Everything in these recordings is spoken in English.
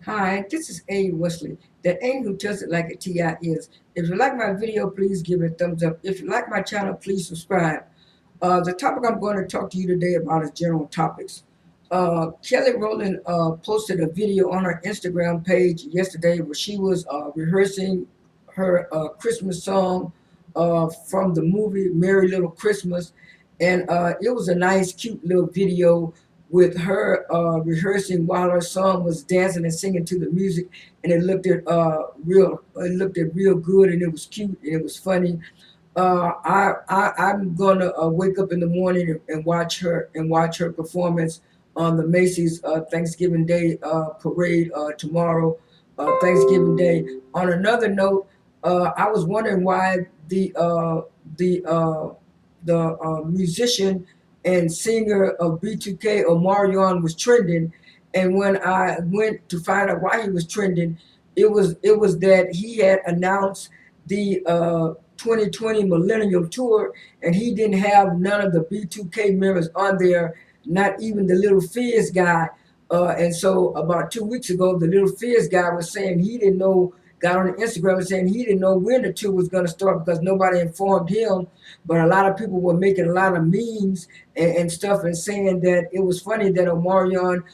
Hi, this is A. Wesley. That ain't who tells it like a TI is. If you like my video, please give it a thumbs up. If you like my channel, please subscribe. The topic I'm going to talk to you today about is general topics. Kelly Rowland posted a video on her Instagram page yesterday where she was rehearsing her Christmas song from the movie Merry Little Christmas. And it was a nice, cute little video with her rehearsing while her son was dancing and singing to the music, and it looked at real good, and it was cute and it was funny. I'm gonna wake up in the morning and watch her performance on the Macy's Thanksgiving Day parade tomorrow, Thanksgiving Day. On another note, I was wondering why the musician and singer of B2K Omarion was trending, and when I went to find out why he was trending, it was that he had announced the 2020 Millennium Tour, and he didn't have none of the B2K members on there, not even the little Fizz guy. And so about 2 weeks ago, the little Fizz guy was saying he didn't know, got on Instagram and saying he didn't know when the tour was going to start because nobody informed him. But a lot of people were making a lot of memes and stuff and saying that it was funny that Omarion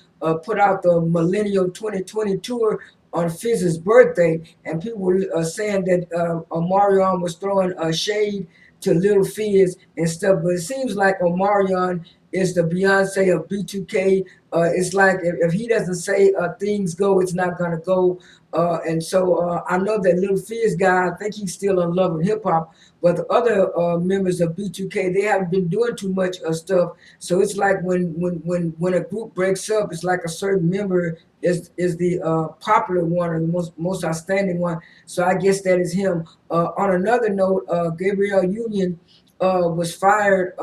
put out the Millennial 2020 tour on Fizz's birthday, and people were saying that Omarion was throwing a shade to Little Fizz and stuff. But it seems like Omarion is the Beyonce of B2K. It's like if he doesn't say things go, it's not gonna go. And so I know that Little Fizz guy, I think he's still in love with hip hop, but the other members of B2K, they haven't been doing too much stuff. So it's like when a group breaks up, it's like a certain member is the popular one or the most outstanding one. So I guess that is him. On another note, Gabrielle Union was fired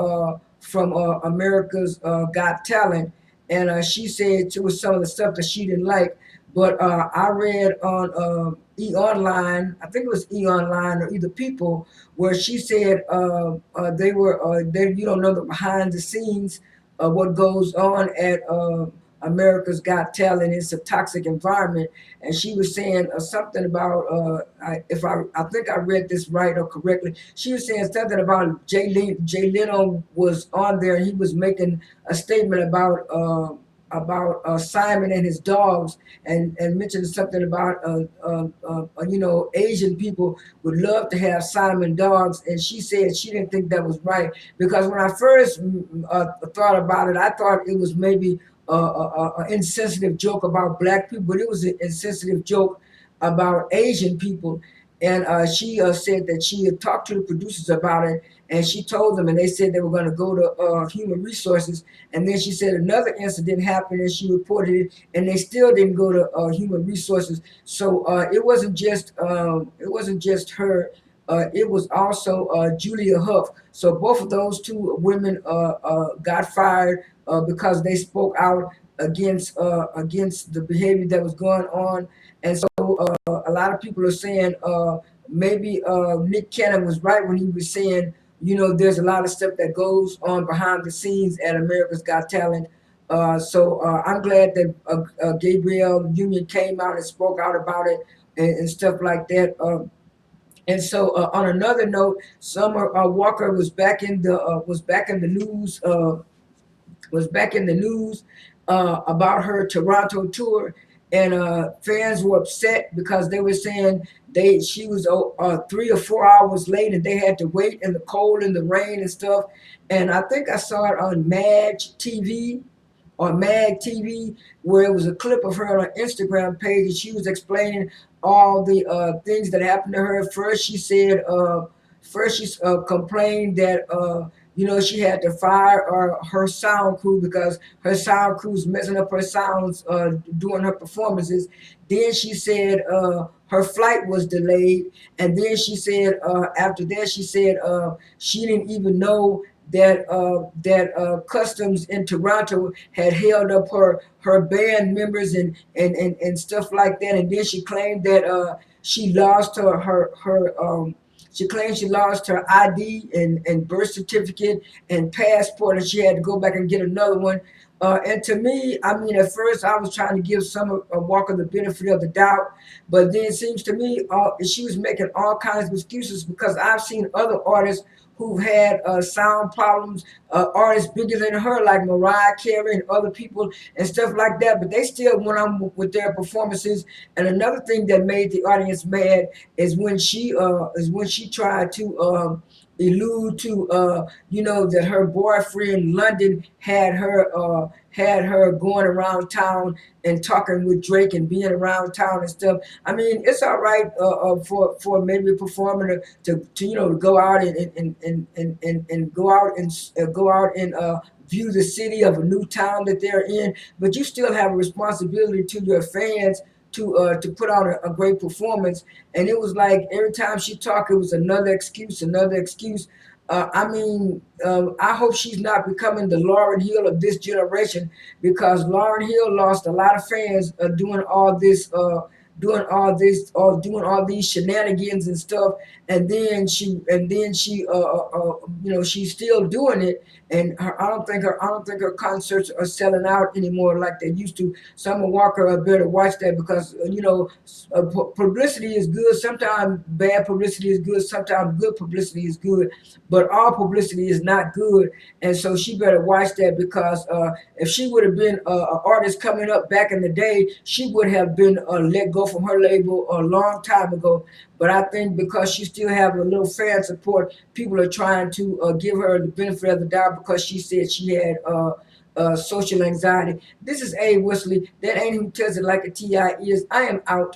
from America's Got Talent, and she said it was some of the stuff that she didn't like. But I read on E Online, I think it was E Online or either People, where she said they you don't know the behind the scenes of what goes on at America's Got Talent. It's a toxic environment, and she was saying something about I think I read this right or correctly. She was saying something about Jay Leno was on there, and he was making a statement about Simon and his dogs, and mentioned something about Asian people would love to have Simon dogs, and she said she didn't think that was right because when I first thought about it, I thought it was maybe an insensitive joke about black people, but it was an insensitive joke about Asian people. And she said that she had talked to the producers about it, and she told them, and they said they were going to go to human resources. And then she said another incident happened, and she reported it, and they still didn't go to human resources. So it wasn't just her. It was also Julia Huff. So both of those two women got fired because they spoke out against the behavior that was going on. And so a lot of people are saying maybe Nick Cannon was right when he was saying, there's a lot of stuff that goes on behind the scenes at America's Got Talent. So I'm glad that Gabrielle Union came out and spoke out about it and stuff like that. And so, on another note, Summer Walker was back in the news. Was back in the news about her Toronto tour, and fans were upset because they were saying she was 3 or 4 hours late, and they had to wait in the cold and the rain and stuff. And I think I saw it on Mag TV, where it was a clip of her on her Instagram page, and she was explaining all the things that happened to her. First she complained that she had to fire her sound crew because her sound crew's messing up her sounds during her performances. Then she said her flight was delayed, and then she said after that she said she didn't even know that customs in Toronto had held up her band members and stuff like that. And then she claimed that she lost she claimed she lost her ID and birth certificate and passport, and she had to go back and get another one. And to me, I mean, at first I was trying to give some a Walker the benefit of the doubt, but then it seems to me she was making all kinds of excuses because I've seen other artists who've had sound problems, artists bigger than her like Mariah Carey and other people and stuff like that, but they still went on with their performances. And another thing that made the audience mad is when she tried to allude to that her boyfriend London had her going around town and talking with Drake and being around town and stuff. I mean, it's all right for maybe a performer to to go out and go out and go out and view the city of a new town that they're in, but you still have a responsibility to your fans to put on a great performance. And it was like every time she talked, it was another excuse, another excuse. I hope she's not becoming the Lauryn Hill of this generation, because Lauryn Hill lost a lot of fans doing all these shenanigans and stuff, and then she's still doing it, and I don't think her concerts are selling out anymore like they used to. Summer Walker better watch that, because publicity is good. Sometimes bad publicity is good. Sometimes good publicity is good, but all publicity is not good. And so she better watch that, because if she would have been an artist coming up back in the day, she would have been let go from her label a long time ago. But I think because she still have a little fan support, people are trying to give her the benefit of the doubt because she said she had social anxiety. This is A. Wesley. That ain't who tells it like a TI is. I am out.